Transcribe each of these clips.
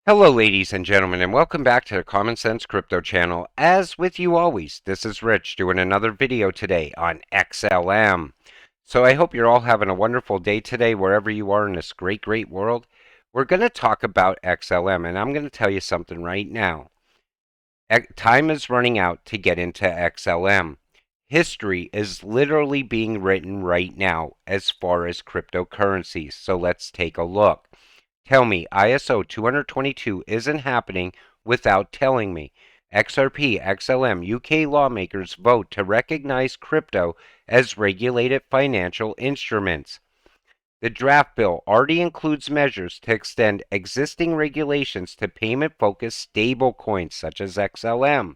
Hello, ladies and gentlemen, and welcome back to the Common Sense Crypto channel. As with you always, this is Rich doing another video today on XLM. So I hope you're all having a wonderful day today, wherever you are in this great, great world. We're going to talk about XLM, and I'm going to tell you something right now. Time is running out to get into XLM. History is literally being written right now as far as cryptocurrencies. So let's take a look. Tell me ISO 222 isn't happening without telling me. XRP, XLM, UK lawmakers vote to recognize crypto as regulated financial instruments. The draft bill already includes measures to extend existing regulations to payment-focused stablecoins such as XLM,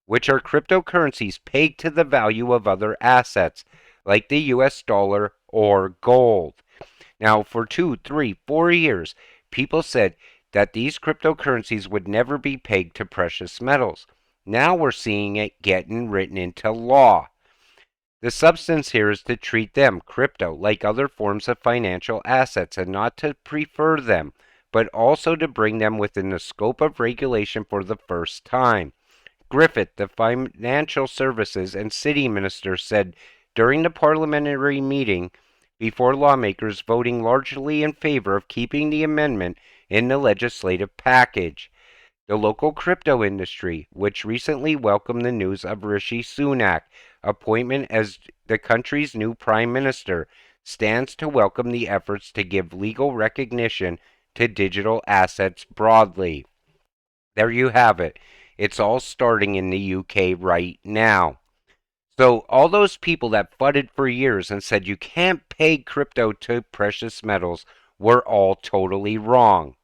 which are cryptocurrencies pegged to the value of other assets like the US dollar or gold. Now, for 2, 3, 4 years, people said that these cryptocurrencies would never be pegged to precious metals. Now we're seeing it getting written into law. The substance here is to treat them, crypto, like other forms of financial assets and not to prefer them, but also to bring them within the scope of regulation for the first time. Griffith, the financial services and city minister, said during the parliamentary meeting before lawmakers voting largely in favor of keeping the amendment in the legislative package. The local crypto industry, which recently welcomed the news of Rishi Sunak's appointment as the country's new prime minister, stands to welcome the efforts to give legal recognition to digital assets broadly. There you have it. It's all starting in the UK right now. So all those people that fought for years and said you can't peg crypto to precious metals were all totally wrong.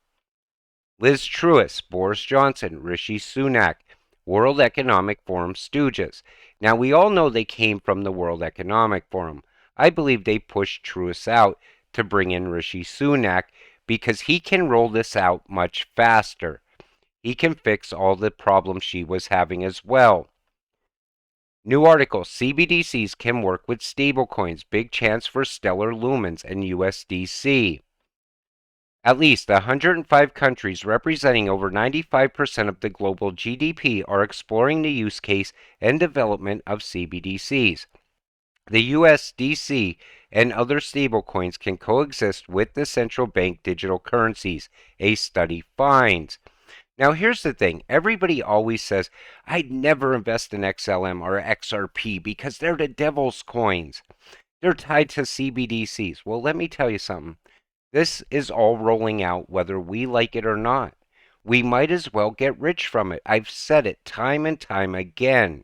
Liz Truss, Boris Johnson, Rishi Sunak, World Economic Forum stooges. Now we all know they came from the World Economic Forum. I believe they pushed Truss out to bring in Rishi Sunak because he can roll this out much faster. He can fix all the problems she was having as well. New article, CBDCs can work with stablecoins. Big chance for Stellar Lumens and USDC. At least 105 countries representing over 95% of the global GDP are exploring the use case and development of CBDCs. The USDC and other stablecoins can coexist with the central bank digital currencies, a study finds. Now, here's the thing. Everybody always says, I'd never invest in XLM or XRP because they're the devil's coins. They're tied to CBDCs. Well, let me tell you something. This is all rolling out whether we like it or not. We might as well get rich from it. I've said it time and time again.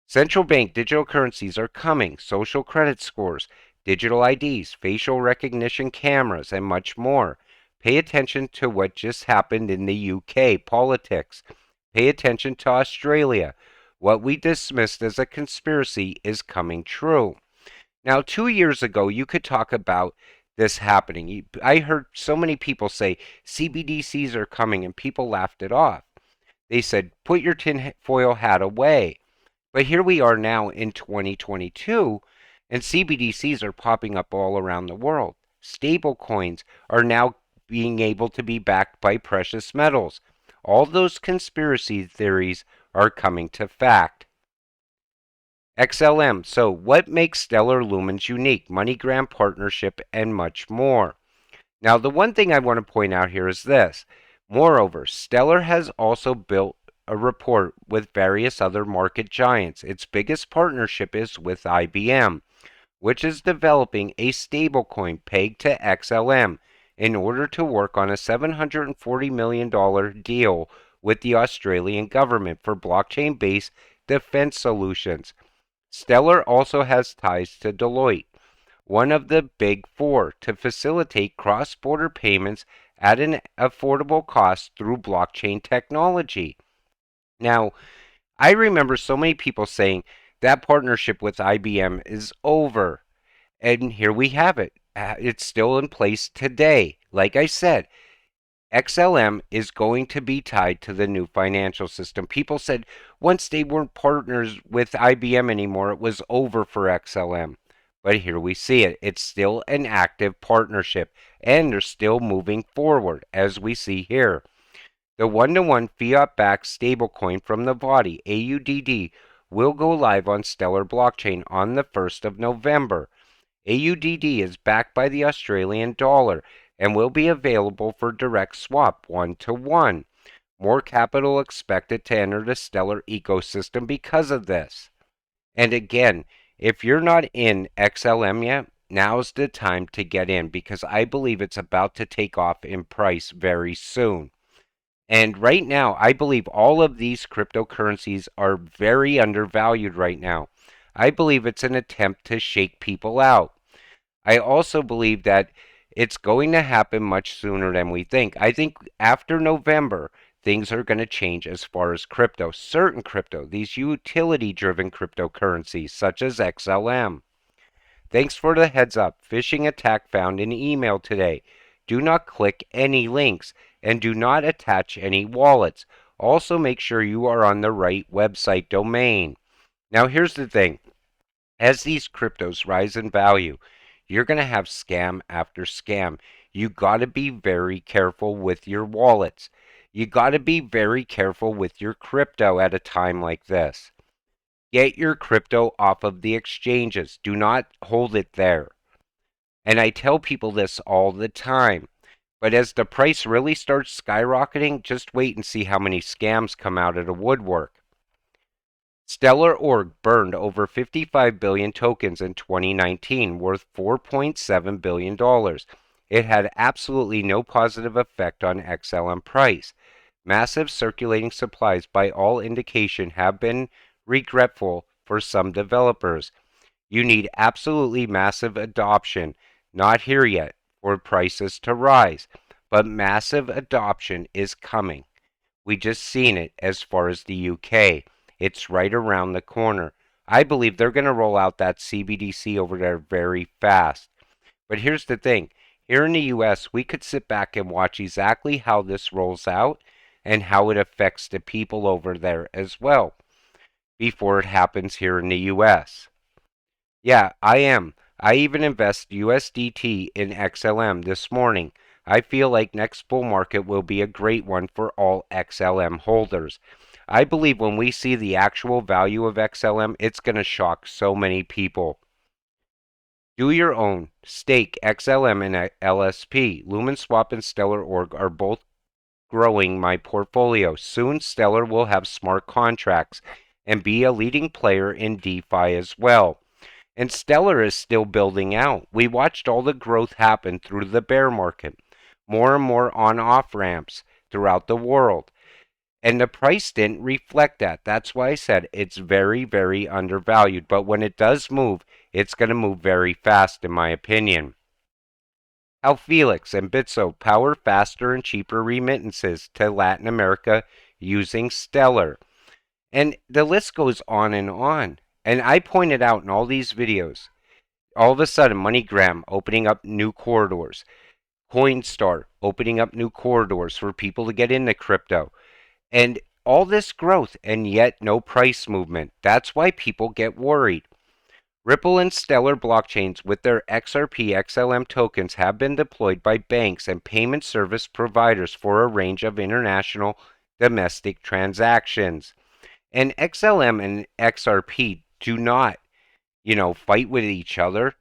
Central bank digital currencies are coming. Social credit scores, digital IDs, facial recognition cameras, and much more. Pay attention to what just happened in the UK politics. Pay attention to Australia. What we dismissed as a conspiracy is coming true. Now, 2 years ago, you could talk about this happening. I heard so many people say CBDCs are coming, and people laughed it off. They said, put your tinfoil hat away. But here we are now in 2022, and CBDCs are popping up all around the world. Stable coins are now being able to be backed by precious metals. All those conspiracy theories are coming to fact. XLM. So what makes Stellar Lumens unique? MoneyGram partnership and much more. Now, the one thing I want to point out here is this. Moreover, Stellar has also built a rapport with various other market giants. Its biggest partnership is with IBM, which is developing a stablecoin pegged to XLM in order to work on a $740 million deal with the Australian government for blockchain-based defense solutions. Stellar also has ties to Deloitte, one of the big four, to facilitate cross-border payments at an affordable cost through blockchain technology. Now, I remember so many people saying that partnership with IBM is over. And here we have it. It's still in place today. Like I said, XLM is going to be tied to the new financial system. People said once they weren't partners with IBM anymore, it was over for XLM. But here we see it. It's still an active partnership, and they're still moving forward, as we see here. The one-to-one fiat-backed stablecoin from the body, AUDD, will go live on Stellar blockchain on the 1st of November. AUDD is backed by the Australian dollar and will be available for direct swap one-to-one. More capital expected to enter the Stellar ecosystem because of this. And again, if you're not in XLM yet, now's the time to get in because I believe it's about to take off in price very soon. And right now, I believe all of these cryptocurrencies are very undervalued right now. I believe it's an attempt to shake people out. I also believe that it's going to happen much sooner than we think. I think after November, things are going to change as far as crypto. Certain crypto, these utility-driven cryptocurrencies such as XLM. Thanks for the heads up. Phishing attack found in email today. Do not click any links and do not attach any wallets. Also make sure you are on the right website domain. Now here's the thing. As these cryptos rise in value, you're going to have scam after scam. You got to be very careful with your wallets. You got to be very careful with your crypto at a time like this. Get your crypto off of the exchanges. Do not hold it there. And I tell people this all the time. But as the price really starts skyrocketing, just wait and see how many scams come out of the woodwork. Stellar Org burned over 55 billion tokens in 2019, worth $4.7 billion. It had absolutely no positive effect on XLM price. Massive circulating supplies by all indication have been regretful for some developers. You need absolutely massive adoption, not here yet, for prices to rise, but massive adoption is coming. We just seen it as far as the UK. It's right around the corner. I believe they're going to roll out that CBDC over there very fast. But here's the thing. Here in the US, we could sit back and watch exactly how this rolls out and how it affects the people over there as well before it happens here in the US. Yeah, I am. I even invest USDT in XLM this morning. I feel like next bull market will be a great one for all XLM holders. I believe when we see the actual value of XLM, it's going to shock so many people. Do your own. Stake XLM and LSP. Lumen Swap and Stellar Org are both growing my portfolio. Soon Stellar will have smart contracts and be a leading player in DeFi as well. And Stellar is still building out. We watched all the growth happen through the bear market. More and more on-off ramps throughout the world. And the price didn't reflect that. That's why I said it's very, very undervalued. But when it does move, it's going to move very fast, in my opinion. How Felix and Bitso power faster and cheaper remittances to Latin America using Stellar. And the list goes on and on. And I pointed out in all these videos, all of a sudden MoneyGram opening up new corridors. Coinstar opening up new corridors for people to get into crypto. And all this growth and yet no price movement. That's why people get worried. Ripple and Stellar blockchains with their XRP XLM tokens have been deployed by banks and payment service providers for a range of international domestic transactions. And XLM and XRP do not, fight with each other.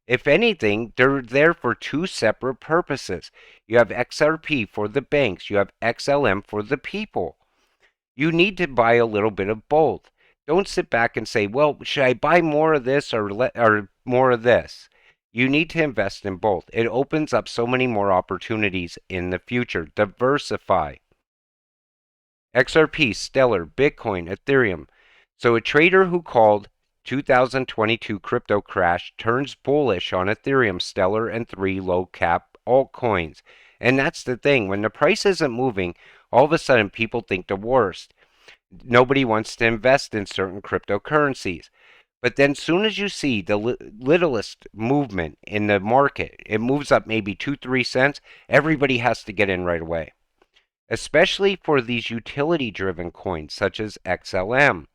If anything, they're there for two separate purposes. You have XRP for the banks, you have XLM for the people. You need to buy a little bit of both. Don't sit back and say, well, should I buy more of this or more of this? You need to invest in both. It opens up so many more opportunities in the future. Diversify. XRP, Stellar, Bitcoin, Ethereum. So a trader who called 2022 crypto crash turns bullish on Ethereum, Stellar, and 3 low-cap altcoins. And that's the thing. When the price isn't moving, all of a sudden people think the worst. Nobody wants to invest in certain cryptocurrencies. But then soon as you see the littlest movement in the market, it moves up maybe 2-3 cents, everybody has to get in right away. Especially for these utility-driven coins such as XLM.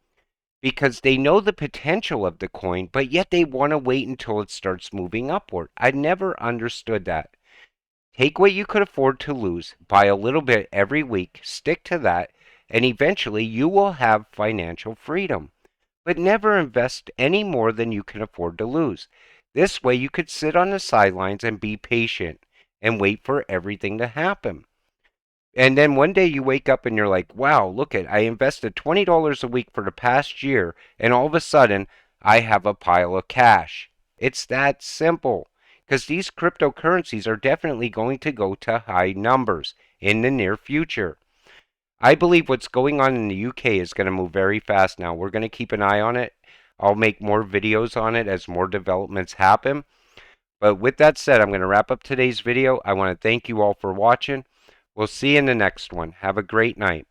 because they know the potential of the coin, but yet they want to wait until it starts moving upward. I never understood that. Take what you could afford to lose, buy a little bit every week, stick to that, and eventually you will have financial freedom. But never invest any more than you can afford to lose. This way you could sit on the sidelines and be patient and wait for everything to happen. And then one day you wake up and you're like, wow, look at, I invested $20 a week for the past year, and all of a sudden I have a pile of cash. It's that simple. Because these cryptocurrencies are definitely going to go to high numbers in the near future. I believe what's going on in the UK is going to move very fast now. We're going to keep an eye on it. I'll make more videos on it as more developments happen. But with that said, I'm going to wrap up today's video. I want to thank you all for watching. We'll see you in the next one. Have a great night.